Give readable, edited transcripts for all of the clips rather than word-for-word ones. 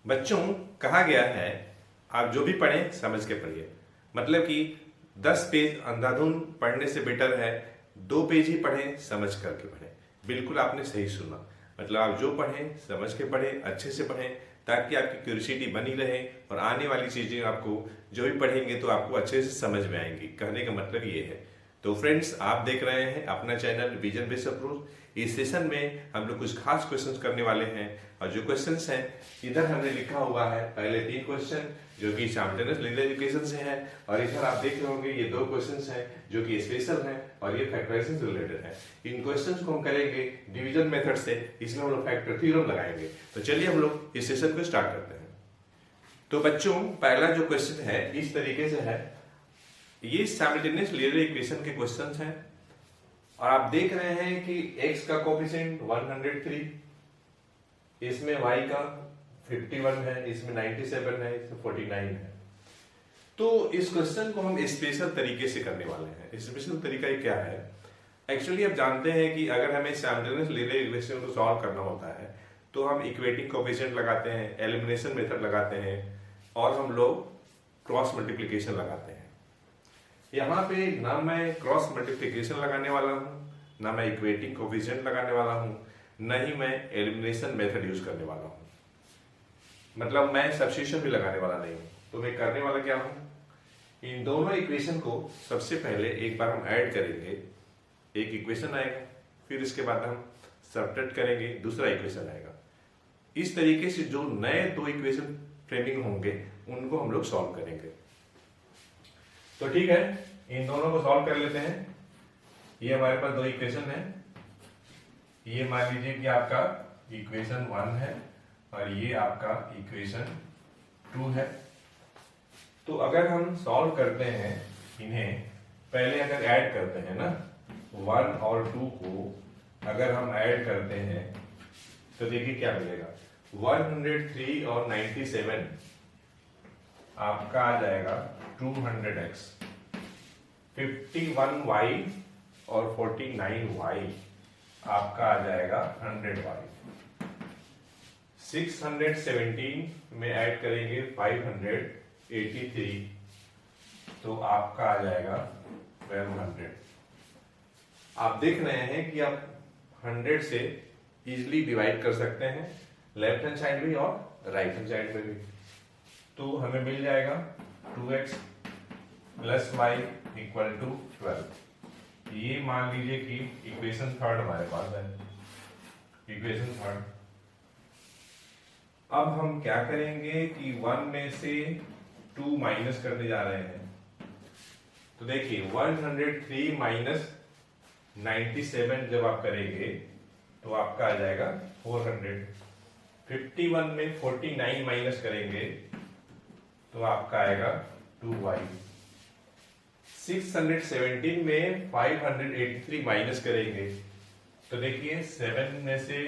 बच्चों, कहा गया है आप जो भी पढ़ें समझ के पढ़िए। मतलब कि 10 पेज अंधाधुंध पढ़ने से बेटर है 2 पेज ही पढ़ें समझ करके पढ़ें। बिल्कुल आपने सही सुना। मतलब आप जो पढ़ें समझ के पढ़ें, अच्छे से पढ़ें, ताकि आपकी क्यूरियोसिटी बनी रहे और आने वाली चीजें आपको जो भी पढ़ेंगे तो आपको अच्छे से समझ में आएंगी। कहने का मतलब ये है। तो फ्रेंड्स, आप देख रहे हैं अपना चैनल विजन बेस्ड अप्रोच। इस सेशन में हम लोग कुछ खास क्वेश्चंस करने वाले हैं और जो क्वेश्चंस हैं इधर हमने लिखा हुआ है पहले 3 क्वेश्चन जो कि साइमल्टेनियस लीनियर इक्वेशन से हैं, और इधर आप देख रहे होंगे ये 2 क्वेश्चंस हैं जो कि स्पेशल हैं और ये फैक्टराइजेशन से रिलेटेड है। इन क्वेश्चंस को हम करेंगे डिवीजन मेथड से, इसमें हम लोग फैक्टर थ्योरम लगाएंगे। तो चलिए हम लोग इस सेशन को स्टार्ट करते हैं। तो बच्चों, पहला जो क्वेश्चन है इस तरीके से है। ये साइमल्टेनियस लीनियर इक्वेशन के क्वेश्चंस हैं और आप देख रहे हैं कि x का कोफिशिएंट 103, इसमें y का 51 है, इसमें 97 है, इसमें 49 है। तो इस क्वेश्चन को हम स्पेशल तरीके से करने वाले हैं। स्पेशल तरीका ये क्या है? एक्चुअली आप जानते हैं कि अगर हमें साइमल्टेनियस लीनियर इक्वेशन को सॉल्व करना होता है तो हम इक्वेटिंग कोफिशिएंट लगाते हैं, एलिमिनेशन मेथड लगाते हैं और हम लोग क्रॉस मल्टीप्लिकेशन लगाते हैं। यहाँ पे ना मैं क्रॉस मल्टीप्लिकेशन लगाने वाला हूँ, ना मैं इक्वेटिंग कोफिशिएंट लगाने वाला हूँ, न ही मैं एलिमिनेशन मेथड यूज करने वाला हूँ। मतलब मैं सब्स्टिट्यूशन भी लगाने वाला नहीं हूँ। तो मैं करने वाला क्या हूँ, इन दोनों इक्वेशन को सबसे पहले एक बार हम ऐड करेंगे, एक इक्वेशन आएगा, फिर इसके बाद हम सब्ट्रैक्ट करेंगे, दूसरा इक्वेशन आएगा। इस तरीके से जो नए 2 इक्वेशन फ्रेमिंग होंगे उनको हम लोग सॉल्व करेंगे। तो ठीक है, इन दोनों को सॉल्व कर लेते हैं। ये हमारे पास 2 इक्वेशन है। ये मान लीजिए कि आपका इक्वेशन 1 है और ये आपका इक्वेशन 2 है। तो अगर हम सॉल्व करते हैं इन्हें, पहले अगर ऐड करते हैं ना 1 और 2 को अगर हम ऐड करते हैं तो देखिए क्या मिलेगा। 103 और 97 आपका आ जाएगा 200x, 51y और 49y आपका आ जाएगा 100y। 617 में ऐड करेंगे 583 तो आपका आ जाएगा 1200। आप देख रहे हैं कि आप 100 से इजिली डिवाइड कर सकते हैं, लेफ्ट हैंड साइड में और राइट हैंड साइड में भी। तो हमें मिल जाएगा 2x plus y equal to 12। ये मान लीजिए कि इक्वेशन 3 हमारे पास है, इक्वेशन 3। अब हम क्या करेंगे कि 1 में से 2 माइनस करने जा रहे हैं। तो देखिए 103 माइनस 97 जब आप करेंगे तो आपका आ जाएगा 400। 51 में 49 माइनस करेंगे तो आपका आएगा 2y। 617 में 583 माइनस करेंगे तो देखिए 7 में से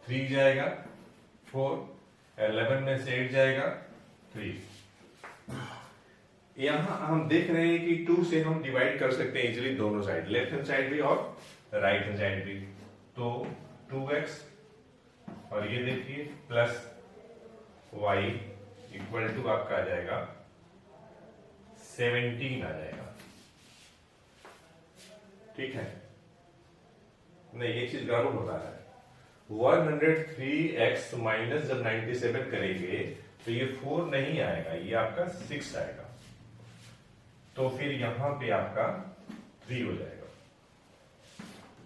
3 जाएगा 4, 11 में से 8 जाएगा 3। यहां हम देख रहे हैं कि 2 से हम डिवाइड कर सकते हैं इजिली दोनों साइड, लेफ्ट हैंड साइड भी और राइट हैंड साइड भी। तो 2x और ये देखिए प्लस y इक्वल टू आपका आ जाएगा 17 आ जाएगा। ठीक है, नहीं एक चीज गड़बड़ हो रहा है। 103x माइनस जब 97 करेंगे तो ये 4 नहीं आएगा, ये आपका 6 आएगा। तो फिर यहां पे आपका 3 हो जाएगा।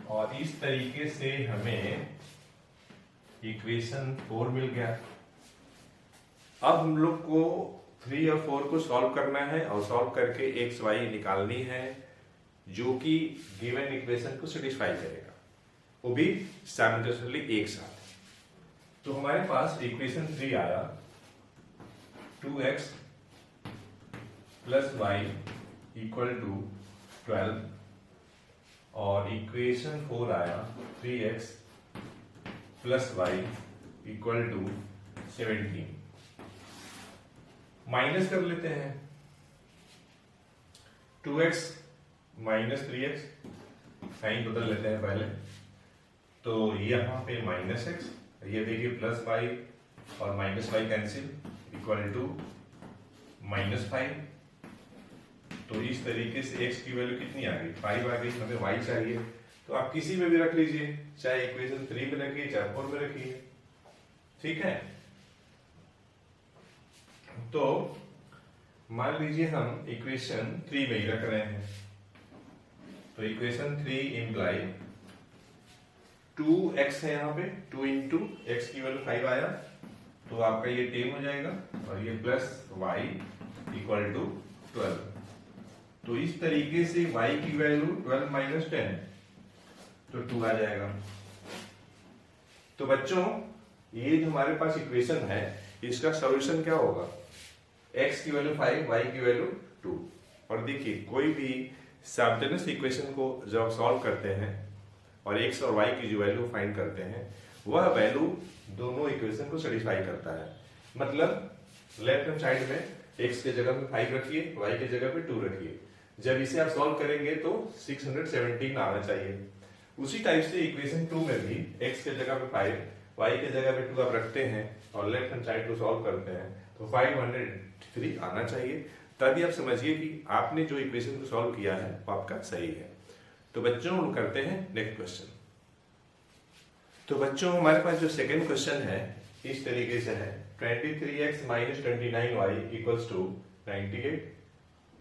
और इस तरीके से हमें इक्वेशन 4 मिल गया। अब हम लोग को 3 और 4 को सॉल्व करना है और सॉल्व करके एक्स वाई निकालनी है जो कि गिवन इक्वेशन को सेटिस्फाई करेगा, वो भी साइमल्टेनियसली एक साथ। तो हमारे पास इक्वेशन 3 आया 2x plus Y equal to 12 और इक्वेशन 4 आया 3x plus Y equal to 17। Minus कर लेते हैं 2x माइनस 3x, साइन बदल लेते हैं पहले। तो यहां पे माइनस x, ये देखिए प्लस वाई और minus Y cancel equal to -5। तो इस तरीके से x की वैल्यू कितनी आ गई 5 आ गई। हमें y चाहिए तो आप किसी में भी रख लीजिए, चाहे इक्वेशन 3 में रखिए चाहे 4 में रखिए, ठीक है। तो मान लीजिए हम इक्वेशन 3 में ही रख रहे हैं, तो इक्वेशन 3 इम्प्लाई 2x है, यहाँ पे 2 इंटू एक्स की वैल्यू 5 आया, तो आपका ये 10 हो जाएगा और ये प्लस y इक्वल टू 12। तो इस तरीके से y की वैल्यू 12 माइनस 10 तो 2 आ जाएगा। तो बच्चों ये जो हमारे पास इक्वेशन है इसका सॉल्यूशन क्या होगा, x की वैल्यू 5 y की वैल्यू 2। और देखिए कोई भी साइमल्टेनियस इक्वेशन को जब आप सॉल्व करते हैं और x और y की जो वैल्यू फाइंड करते हैं वह वैल्यू दोनों इक्वेशन को सेटिस्फाई करता है। मतलब लेफ्ट हैंड साइड में x के जगह पे 5 रखिए, y के जगह पे 2 रखिए। जब इसे आप सॉल्व करेंगे तो 617 आना चाहिए। उसी टाइप से इक्वेशन 2 में भी x के जगह पे 5 y के जगह पे 2 आप रखते हैं और लेफ्ट हैंड साइड को सॉल्व करते हैं तो 503 आना चाहिए। तभी आप समझिए कि आपने जो इक्वेशन को सॉल्व किया है वो आपका सही है। तो बच्चों हम करते हैं नेक्स्ट क्वेश्चन। तो बच्चों हमारे पास जो सेकंड क्वेश्चन है इस तरीके से है, 23x minus 29y equals to 98,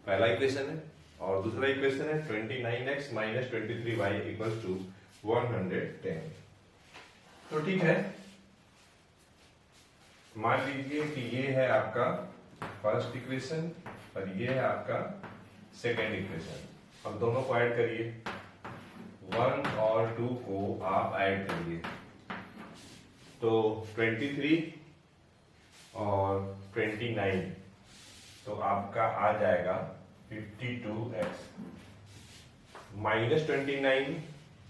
पहला इक्वेशन है। और दूसरा इक्वेशन है 29x minus 23y equals to 110। तो ठीक है, मान लीजिए कि ये है आपका फर्स्ट इक्वेशन और ये है आपका सेकेंड इक्वेशन। अब दोनों को ऐड करिए, 1 और 2 को आप ऐड करिए तो 23 और 29 तो आपका आ जाएगा 52x, माइनस 29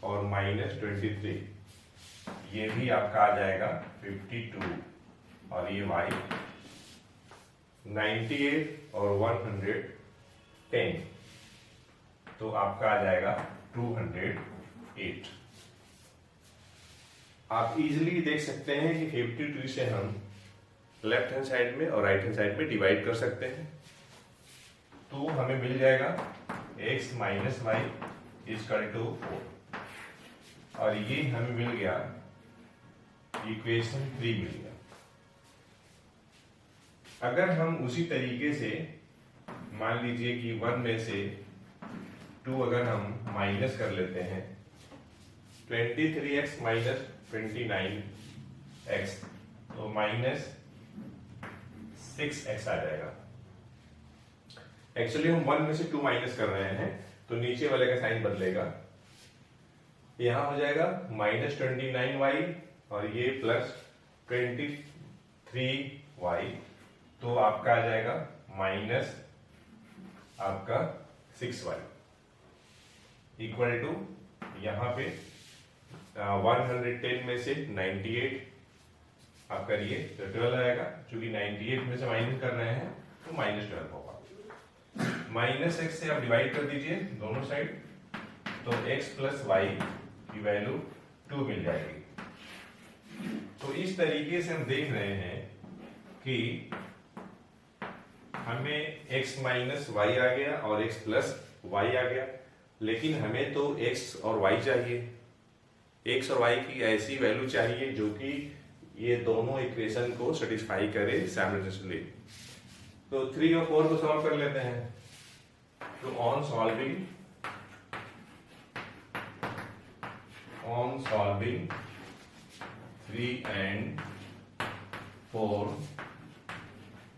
और माइनस 23 ये भी आपका आ जाएगा 52 और ये y 98 और 110 तो आपका आ जाएगा 208। आप इजीली देख सकते हैं कि 52 से हम लेफ्ट हैंड साइड में और राइट हैंड साइड में डिवाइड कर सकते हैं। तो हमें मिल जाएगा x minus Y equal to 4 और ये हमें मिल गया इक्वेशन 3 मिल गया। अगर हम उसी तरीके से मान लीजिए कि 1 में से 2 अगर हम माइनस कर लेते हैं, 23x माइनस 29x तो माइनस 6x आ जाएगा। एक्चुअली हम 1 में से 2 माइनस कर रहे हैं तो नीचे वाले का साइन बदलेगा, यहां हो जाएगा माइनस 29y और ये प्लस 23y तो आपका आ जाएगा माइनस आपका 6y इक्वल टू यहाँ पे 110 में से 98 आप करिए तो 12 आएगा। चूंकि 98 में से माइनस कर रहे हैं तो माइनस 12 होगा। माइनस x से आप डिवाइड कर दीजिए दोनों साइड तो x प्लस वाई की वैल्यू 2 मिल जाएगी। तो इस तरीके से हम देख रहे हैं कि हमें x माइनस वाई आ गया और x प्लस वाई आ गया, लेकिन हमें तो x और y चाहिए, x और y की ऐसी वैल्यू चाहिए जो कि ये दोनों इक्वेशन को सेटिस्फाई करे साइमल्टेनियसली। तो 3 और 4 को सॉल्व कर लेते हैं। तो on solving 3 and 4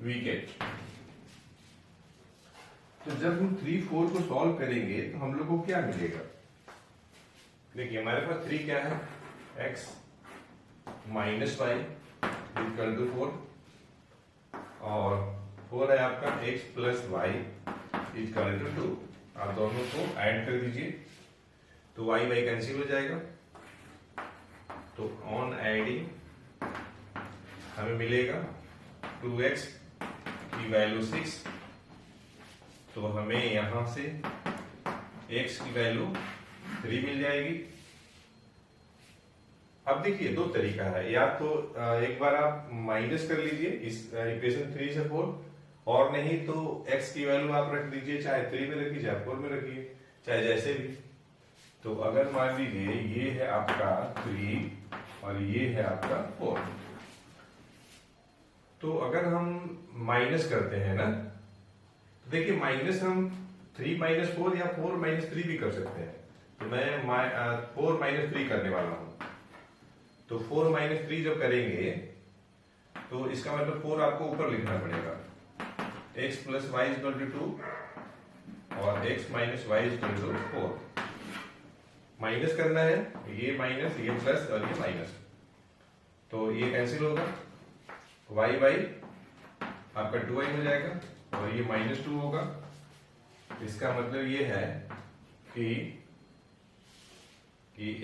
we get. तो जब हम 3, 4 को सॉल्व करेंगे तो हम लोग को क्या मिलेगा, देखिए हमारे पास 3 क्या है, x minus Y equal to 4 और 4 है आपका x plus Y equal to 2। आप दोनों को ऐड कर दीजिए तो y y कैंसिल हो जाएगा। तो ऑन एडिंग हमें मिलेगा 2x की वैल्यू 6 तो हमें यहां से x की वैल्यू 3 मिल जाएगी अब देखिए दो तरीका है, या तो एक बार आप माइनस कर लीजिए इस इक्वेशन 3 से 4, और नहीं तो x की वैल्यू आप रख दीजिए, चाहे 3 में रखिए चाहे 4 में रखिए, चाहे जैसे भी। तो अगर मान लीजिए ये है आपका 3 और ये है आपका 4, तो अगर हम माइनस करते हैं ना, तो देखिए माइनस हम 3 माइनस 4 या 4 माइनस 3 भी कर सकते हैं। तो मैं 4 माइनस 3 करने वाला हूं। तो 4 माइनस 3 जब करेंगे तो इसका मतलब 4 आपको ऊपर लिखना पड़ेगा, x plus Y equal to 2 और x minus Y equal to 4। Minus करना है, ये माइनस ये प्लस और ये माइनस, तो ये कैंसिल होगा, y बाई आपका 2y हो जाएगा और ये -2 होगा। इसका मतलब ये है कि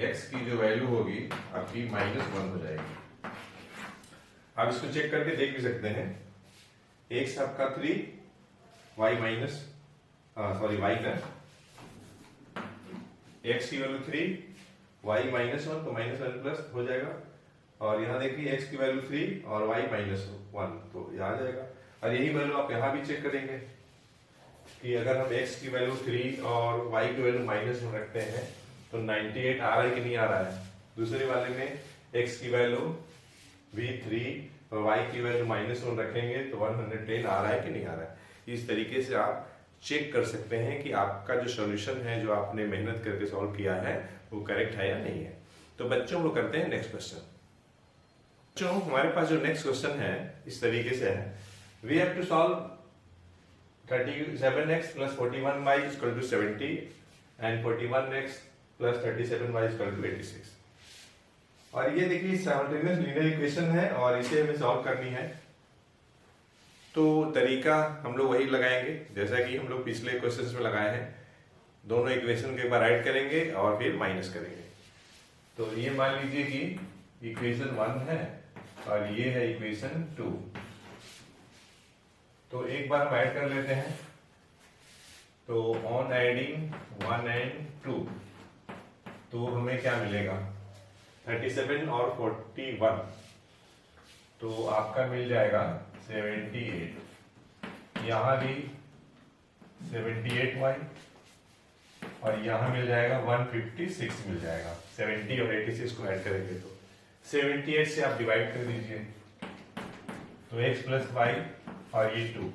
x की जो वैल्यू होगी आपकी -1 हो जाएगी। आप इसको चेक करके देख भी सकते हैं, x आपका 3, y माइनस y का x की वैल्यू 3, y -1 तो -1 प्लस हो जाएगा, और यहाँ देखिए x की वैल्यू 3 और y -1 तो यहाँ आ जाएगा। और यही वैल्यू आप यहाँ भी चेक करेंगे कि अगर हम x की वैल्यू 3 और y की वैल्यू -1 रखते हैं तो 98 आ रहा है कि नहीं आ रहा है। दूसरे वाले में x की वैल्यू भी 3 और y की वैल्यू -1 रखेंगे तो 110 आ रहा है कि नहीं आ रहा है। इस तरीके से आप चेक कर सकते हैं कि आपका जो सॉल्यूशन है, जो आपने मेहनत करके सॉल्व किया है, वो करेक्ट है या नहीं है। तो बच्चों वो करते हैं नेक्स्ट क्वेश्चन। बच्चों हमारे पास जो नेक्स्ट क्वेश्चन है इस तरीके से है, we have to solve 37x plus 41y is equal to 70 and 41x plus 37y is equal to 86। और ये देखिए साइमल्टेनियस लीनियर इक्वेशन है और इसे हमें सॉल्व करनी है। तो तरीका हम लोग वही लगाएंगे जैसा कि हम लोग पिछले क्वेश्चंस में लगाए हैं। दोनों इक्वेशन को एक बार ऐड करेंगे और फिर माइनस करेंगे। तो ये मान लीजिए कि इक्वेशन 1 है और ये है इक्वेशन 2। तो एक बार हम ऐड कर लेते हैं। तो ऑन एडिंग 1 एंड 2 तो हमें क्या मिलेगा, 37 और 41, तो आपका मिल जाएगा 78। यहाँ भी 78y और यहाँ मिल जाएगा 156 मिल जाएगा। 70 और 86 को ऐड करेंगे तो 78 से आप डिवाइड कर दीजिए, तो x प्लस वाई और ये 2,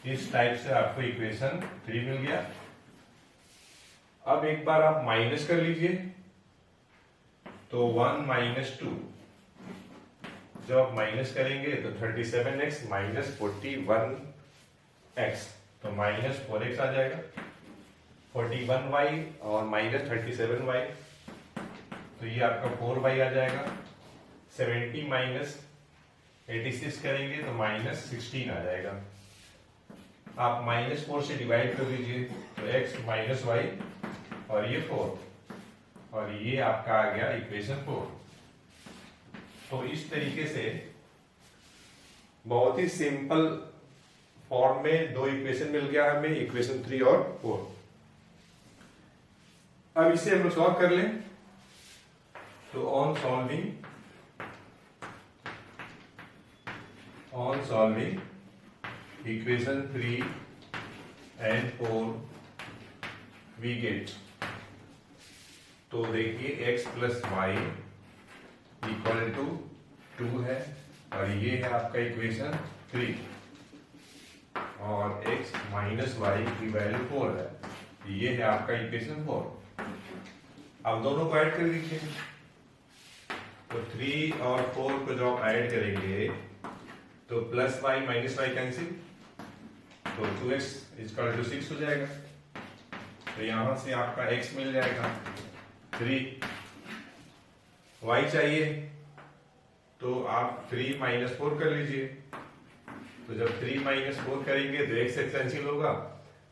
इस टाइप से आपको इक्वेशन 3 मिल गया। अब एक बार आप माइनस कर लीजिए, तो 1 - 2, जब आप माइनस करेंगे तो 37x - 41x तो -4x आ जाएगा। 41y और -37y तो ये आपका 4y आ जाएगा। 70 - 86 करेंगे तो -16 आ जाएगा। आप -4 से डिवाइड कर दीजिए तो x - y और ये 4 और ये आपका आ गया इक्वेशन 4। तो इस तरीके से बहुत ही सिंपल फॉर्म में दो इक्वेशन मिल गया हमें, इक्वेशन 3 और 4। अब इसे हम लोग सॉल्व कर लें। तो on solving equation 3 and 4 we get, तो देखिए x plus Y equal to 2 है और ये है आपका इक्वेशन 3 और x माइनस वाई की वैल्यू 4 है, ये है आपका इक्वेशन 4। अब दोनों को ऐड कर लीजिए, तो 3 और 4 को जब आप ऐड करेंगे तो plus Y minus Y cancel, तो 2x इक्वल टू 6 हो जाएगा। तो यहां से आपका x मिल जाएगा 3, y चाहिए तो आप 3 - 4 कर लीजिए। तो जब 3 - 4 करेंगे तो x कैंसिल होगा,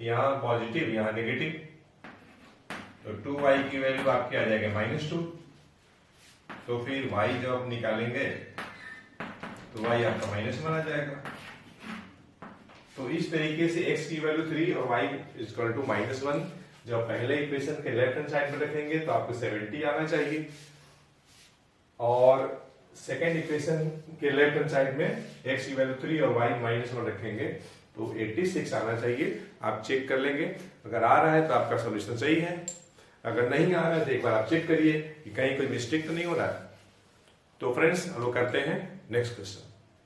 यहाँ पॉजिटिव यहाँ नेगेटिव, तो 2y की वैल्यू आपकी आ जाएगी -2। तो फिर y जब आप निकालेंगे तो y आपका -1 आ जाएगा। तो इस तरीके से x की वैल्यू 3 और y इक्वल टू -1 जब पहले इक्वेशन के लेफ्ट हैंड साइड में रखेंगे तो आपको 70 आना चाहिए। और सेकेंड इक्वेशन के लेफ्ट हैंड साइड में x की वैल्यू 3 और y -1 रखेंगे तो 86 आना चाहिए। आप चेक कर लेंगे, अगर आ रहा है तो आपका सोल्यूशन सही है, अगर नहीं आ रहा है तो एक बार आप चेक करिए कि कहीं कोई मिस्टेक तो नहीं हो रहा है। तो फ्रेंड्स हम लोग करते हैं नेक्स्ट क्वेश्चन।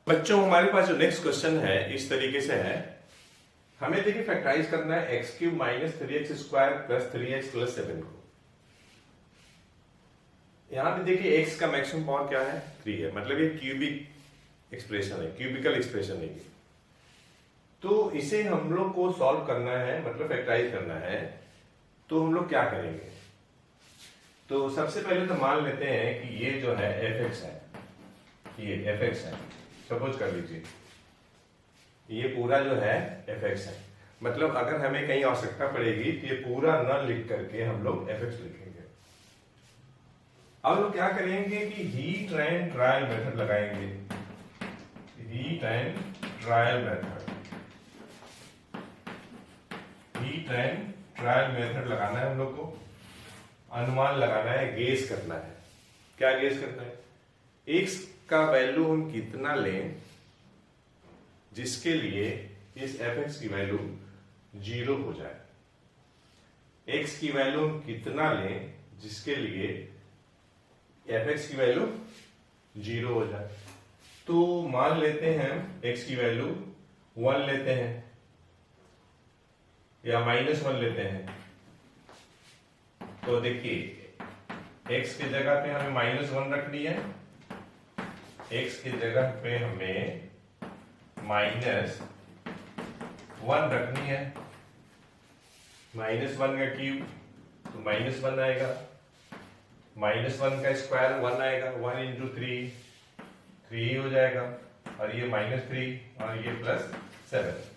बच्चों हमारे पास जो नेक्स्ट क्वेश्चन है इस तरीके से है, हमें देखिए फैक्टराइज करना है x³ - 3x² + 3x + 7 को। यहां पे देखिए x का मैक्सिमम पावर क्या है 3 है, मतलब ये क्यूबिक एक्सप्रेशन है, क्यूबिकल एक्सप्रेशन है। तो इसे हम लोग को सॉल्व करना है, मतलब फैक्टराइज करना है, तो हम लोग क्या करेंगे। तो सबसे पहले तो मान लेते हैं कि ये जो है fx है, ये fx है, सपोज कर लीजिए ये पूरा जो है fx है। मतलब अगर हमें कहीं आवश्यकता पड़ेगी तो ये पूरा न लिख करके हम लोग fx लिखेंगे। अब लोग क्या करेंगे कि हीट एंड ट्रायल मेथड लगाएंगे, heat and trial method, heat and trial method लगाना है हम लोग को, अनुमान लगाना है, गेस करना है। क्या गेस करना है, x का वैल्यू हम कितना लें जिसके लिए इस fx की वैल्यू 0 हो जाए, x की वैल्यू हम कितना लें जिसके लिए fx की वैल्यू 0 हो जाए। तो मान लेते हैं x की वैल्यू 1 लेते हैं या -1 लेते हैं। तो देखिए x की जगह पे हमें -1 रखनी है, x की जगह पे हमें -1 रखनी है, -1 का क्यूब तो -1 आएगा, -1 का स्क्वायर 1 आएगा, 1 × 3 हो जाएगा, और ये -3 और ये +7।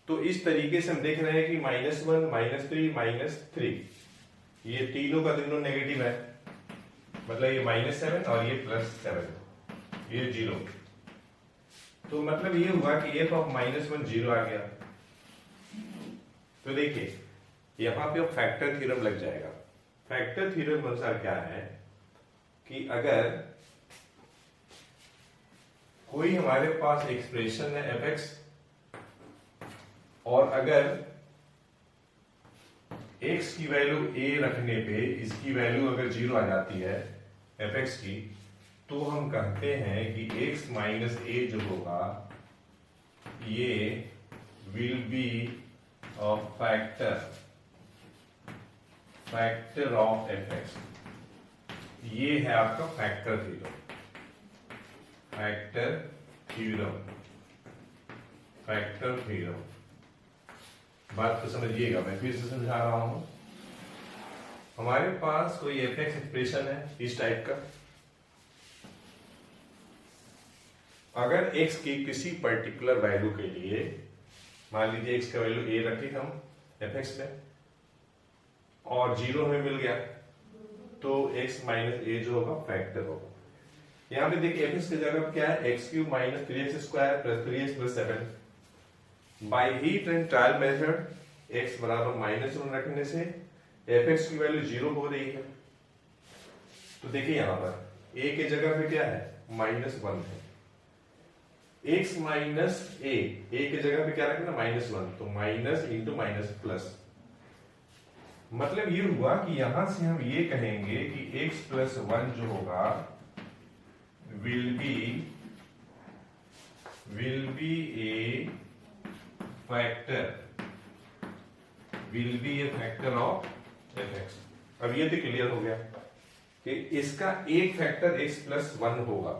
तो इस तरीके से हम देख रहे हैं कि -1 -3 ये तीनों का तीनों नेगेटिव है, मतलब ये -7 और ये +7, ये 0। तो मतलब ये हुआ कि f ऑफ -1 0 आ गया। तो देखिए यहां पे फैक्टर थ्योरम लग जाएगा। फैक्टर थ्योरम अनुसार क्या है कि अगर कोई हमारे पास एक्सप्रेशन है fx और अगर x की वैल्यू a रखने पे इसकी वैल्यू अगर 0 आ जाती है fx की, तो हम कहते हैं कि x - a जो होगा ये will be a factor of fx। ये है आपका फैक्टर थ्योरम, फैक्टर थ्योरम। बात तो समझिएगा, मैं फिर से समझा रहा हूं। हमारे पास कोई fx एक्सप्रेशन है इस टाइप का, अगर x की किसी पर्टिकुलर वैल्यू के लिए, मान लीजिए x का वैल्यू a रखी हम fx में और 0 हमें मिल गया, तो x - a जो होगा फैक्टर होगा। यहां पे देखिए fx की जगह पर क्या है, x³ - 3x² + 3x + 7। By heat and trial method x बराबर -1 रखने से fx की वैल्यू 0 हो रही है। तो देखिए यहां पर a की जगह पे क्या है, -1 है, x - a की जगह पे क्या रखना, -1, तो माइनस × प्लस। मतलब ये हुआ कि यहां से हम ये कहेंगे कि x + 1 जो होगा will be A factor of fx। अब ये तो क्लियर हो गया कि इसका एक फैक्टर x + 1 होगा,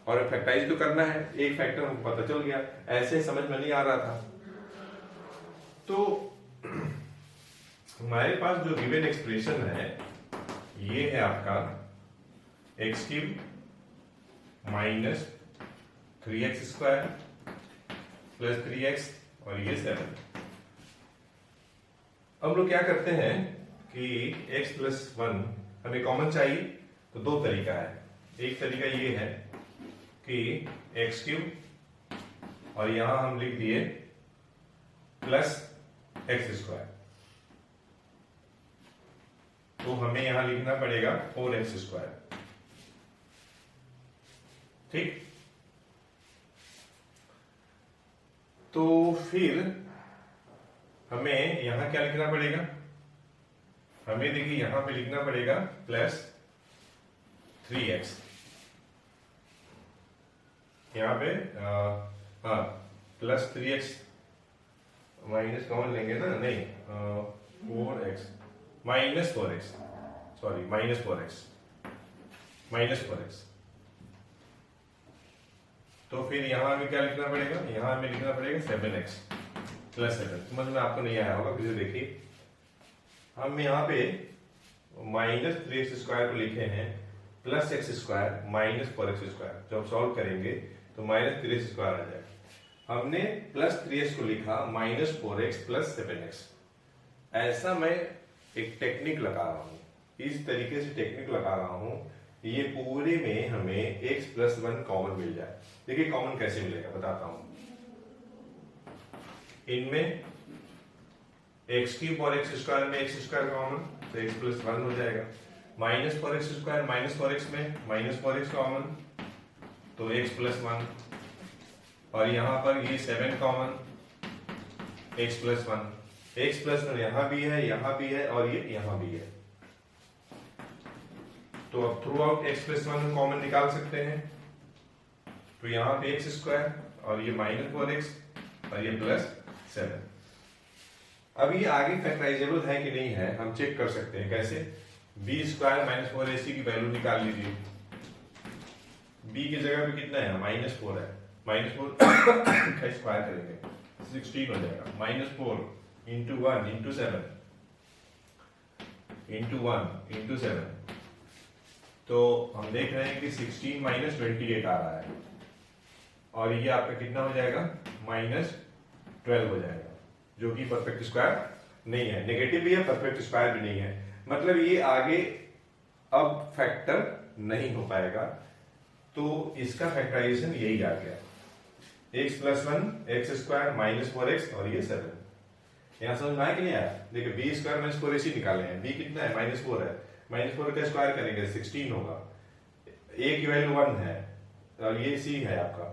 और फैक्टराइज तो करना है, एक फैक्टर हमको पता चल गया, ऐसे समझ में नहीं आ रहा था। तो हमारे पास जो गिवन एक्सप्रेशन है ये है आपका x³ - 3x² + 3x और ये 7। अब लोग क्या करते हैं कि x + 1 हमें कॉमन चाहिए, तो दो तरीका है। एक तरीका ये है कि x³ और यहां हम लिख दिए +x²। तो हमें यहां लिखना पड़ेगा 4x²। ठीक, तो फिर हमें यहां क्या लिखना पड़ेगा? हमें देखिए यहां पे लिखना पड़ेगा +3x। यहां पे हाँ +3x माइनस कॉमन लेंगे ना, नहीं 4x -4x, सॉरी -4x। तो फिर यहां हमें क्या लिखना पड़ेगा? यहां हमें लिखना पड़ेगा 7x +7। समझ में आपको नहीं आया होगा, फिर से देखिए। हम यहाँ पे -3x² को लिखे हैं +x² -4x²। जब सॉल्व करेंगे तो -3x² आ जाएगा। हमने +3x को लिखा -4x +7x। ऐसा मैं एक टेक्निक लगा रहा हूं, इस तरीके से टेक्निक लगा रहा हूं, ये पूरे में हमें x + 1 कॉमन मिल जाए। देखिए कॉमन कैसे मिलेगा बताता हूं। इनमें x³ और x² में x² कॉमन, तो x + 1 हो जाएगा। -4x² -4x में -4x कॉमन, तो x + 1। और यहां पर ये 7 कॉमन, x + 1। x + 1 यहां भी है, यहां भी है और ये यहां भी है। तो अब थ्रू आउट x + 1 कॉमन निकाल सकते हैं। तो यहां पे x² और ये -4x और ये +7। अब ये आगे फैक्टराइजेबल है कि नहीं है हम चेक कर सकते हैं। कैसे? b² -4ac की वैल्यू निकाल लीजिए। b की जगह पे कितना है? -4 है। -4 का स्क्वायर करेंगे 16 हो जाएगा। -4 × 1 × 7 × 1 × 7, तो हम देख रहे हैं कि 16 - 28 आ रहा है। और ये आपका कितना हो जाएगा? -12 हो जाएगा, जो कि परफेक्ट स्क्वायर नहीं है। नेगेटिव भी है, परफेक्ट स्क्वायर भी नहीं है। मतलब ये आगे अब फैक्टर नहीं हो पाएगा। तो इसका फैक्टराइजेशन यही आ गया, x + 1 x² -4x और ये 7। यहां समझ में आया कि नहीं आया? देखिए b² -4ac निकाले हैं। b कितना है? -4 है। -4 का स्क्वायर करेंगे 16 होगा। a की वैल्यू 1 है और ये c है आपका,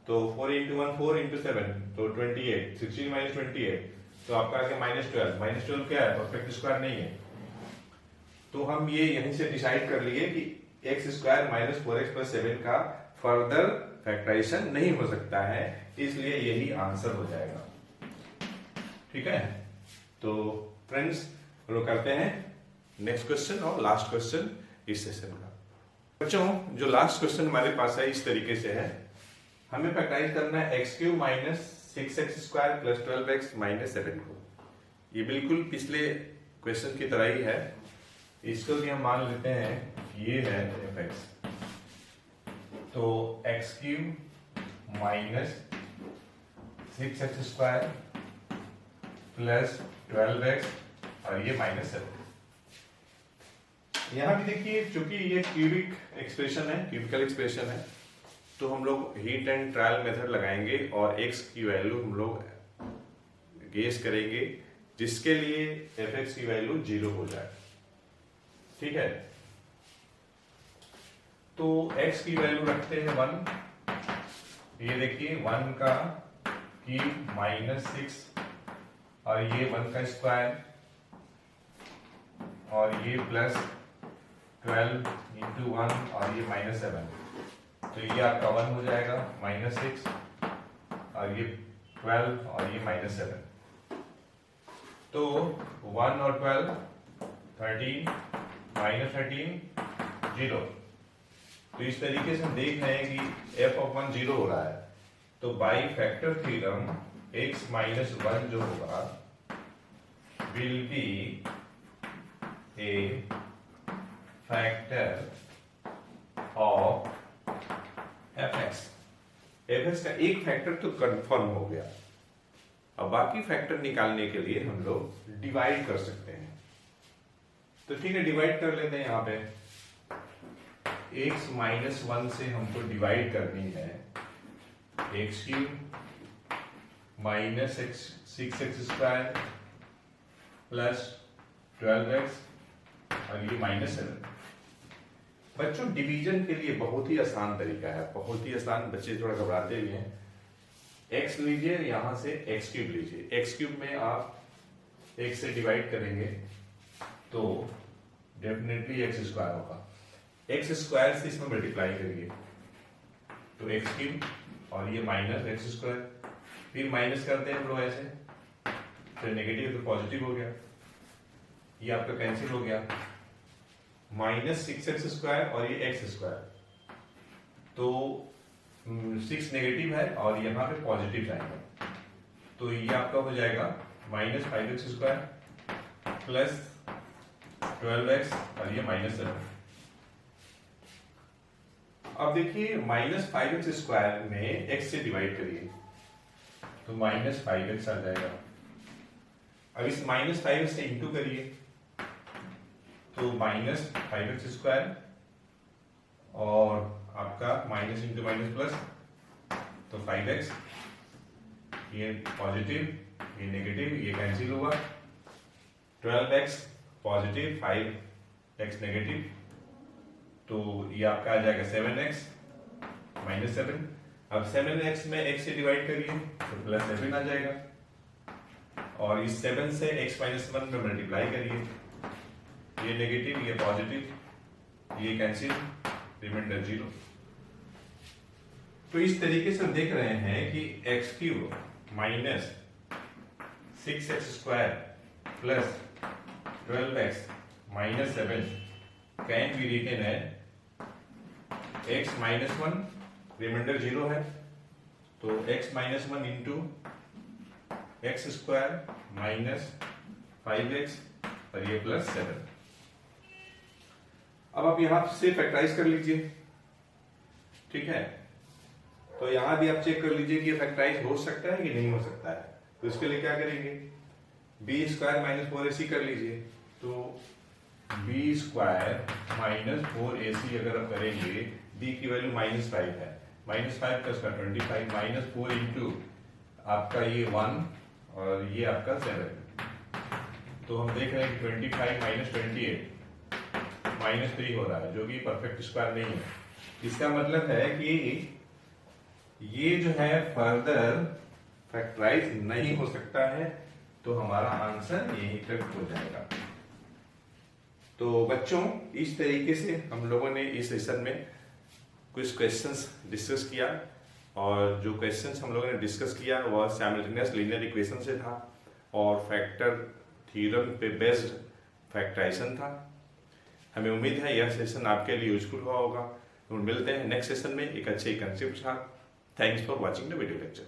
तो 4 × 1 4 × 7, तो 28। 16 - 28, तो आपका आ गया -12। -12 क्या है? परफेक्ट स्क्वायर नहीं है। तो हम ये यहीं से डिसाइड कर लिए कि x² -4x + 7 का फर्दर फैक्टराइजेशन नहीं हो सकता है, इसलिए यही आंसर हो जाएगा। ठीक है, तो फ्रेंड्स हम लोग करते हैं नेक्स्ट क्वेश्चन और लास्ट क्वेश्चन इस सेशन का। बच्चों, जो लास्ट क्वेश्चन हमारे पास है इस तरीके से है। हमें फैक्टराइज करना है x³ - 6x² + 12x - 7 को। ये बिल्कुल पिछले क्वेश्चन की तरह ही है। इसको भी हम मान लेते हैं ये है fx। तो x³ - 6x² + 12x और ये -7। यहां भी देखिए, चूंकि ये क्यूबिक एक्सप्रेशन है, क्यूबिकल एक्सप्रेशन है, तो हम लोग हीट एंड ट्रायल मेथड लगाएंगे और x की वैल्यू हम लोग गेस करेंगे, जिसके लिए fx की वैल्यू 0 हो जाए। ठीक है, तो x की वैल्यू रखते हैं 1। ये देखिए 1 का क्यूब -6 और ये 1 का स्क्वायर और ये +12 × 1 और ये -7, तो ये आपका 1 हो जाएगा। -6 और ये 12 और ये -7, तो 1 और 12 13 -13 0। तो इस तरीके से हम देख रहे हैं कि f(1) 0 हो रहा है। तो बाई फैक्टर थ्योरम x - 1 जो होगा will be A factor of fx। fx का एक फैक्टर तो कंफर्म हो गया। अब बाकी फैक्टर निकालने के लिए हम लोग डिवाइड कर सकते हैं। तो ठीक है, डिवाइड कर लेते हैं। यहाँ पे x - 1 से हमको डिवाइड करनी है x³ - 6x² + 12x और ये -7। बच्चों डिवीजन के लिए बहुत ही आसान तरीका है, बहुत ही आसान। बच्चे थोड़ा घबराते भी हैं। x लीजिए, यहां से x³ लीजिए। x³ में आप x से डिवाइड करेंगे तो डेफिनेटली x² होगा। x² से इसमें मल्टीप्लाई करिए तो x³ और ये -x², फिर माइनस करते हैं हम लोग ऐसे, तो नेगेटिव तो पॉजिटिव हो गया, ये आपका कैंसिल हो गया। -6x² और ये x², तो 6 नेगेटिव है और यहाँ पे पॉजिटिव जाएगा, तो ये आपका हो जाएगा -5x² प्लस 12x और ये -7। अब देखिए -5x² में x से डिवाइड करिए तो -5x आ जाएगा। अब इस -5x से इंटू करिए तो -5x² और आपका माइनस इंटू माइनस प्लस, तो 5x, ये पॉजिटिव ये नेगेटिव, ये कैंसिल हुआ। 12x पॉजिटिव 5x नेगेटिव, तो ये आपका आ जाएगा 7x -7। अब 7x में x से डिवाइड करिए तो +7 आ जाएगा, और इस 7 से x -1 में मल्टीप्लाई करिए, ये नेगेटिव ये पॉजिटिव, ये कैंसिल, रिमाइंडर 0। तो इस तरीके से हम देख रहे हैं कि x³ -6x² plus 12x -7 can be written है x -1, रिमाइंडर 0 है, तो x -1 इंटू x² -5x और ये +7। अब आप यहां से फैक्टराइज कर लीजिए, ठीक है। तो यहां भी आप चेक कर लीजिए कि ये फैक्टराइज हो सकता है कि नहीं हो सकता है। तो इसके लिए क्या करेंगे, b² -4ac कर लीजिए, तो b² -4ac अगर आप करेंगे, b की वैल्यू -5 है, -5 का स्क्वायर 25, -4 इंटू आपका ये 1 और ये आपका 7, तो हम देख रहे हैं कि 25 -28 -3 हो रहा है, जो कि परफेक्ट स्क्वायर नहीं है। इसका मतलब है कि ये जो है फर्दर फैक्टराइज नहीं हो सकता है, तो हमारा आंसर यही तक हो जाएगा। तो बच्चों इस तरीके से हम लोगों ने इस सेशन में कुछ क्वेश्चंस डिस्कस किया, और जो क्वेश्चंस हम लोगों ने डिस्कस किया वह साइमल्टेनियस लीनियर इक्वेशन से था और फैक्टर थ्योरम पे बेस्ड फैक्टराइजेशन था। हमें उम्मीद है यह सेशन आपके लिए यूजफुल हुआ होगा। तो मिलते हैं नेक्स्ट सेशन में एक अच्छे कंसेप्ट के साथ। Thanks for watching the video lecture.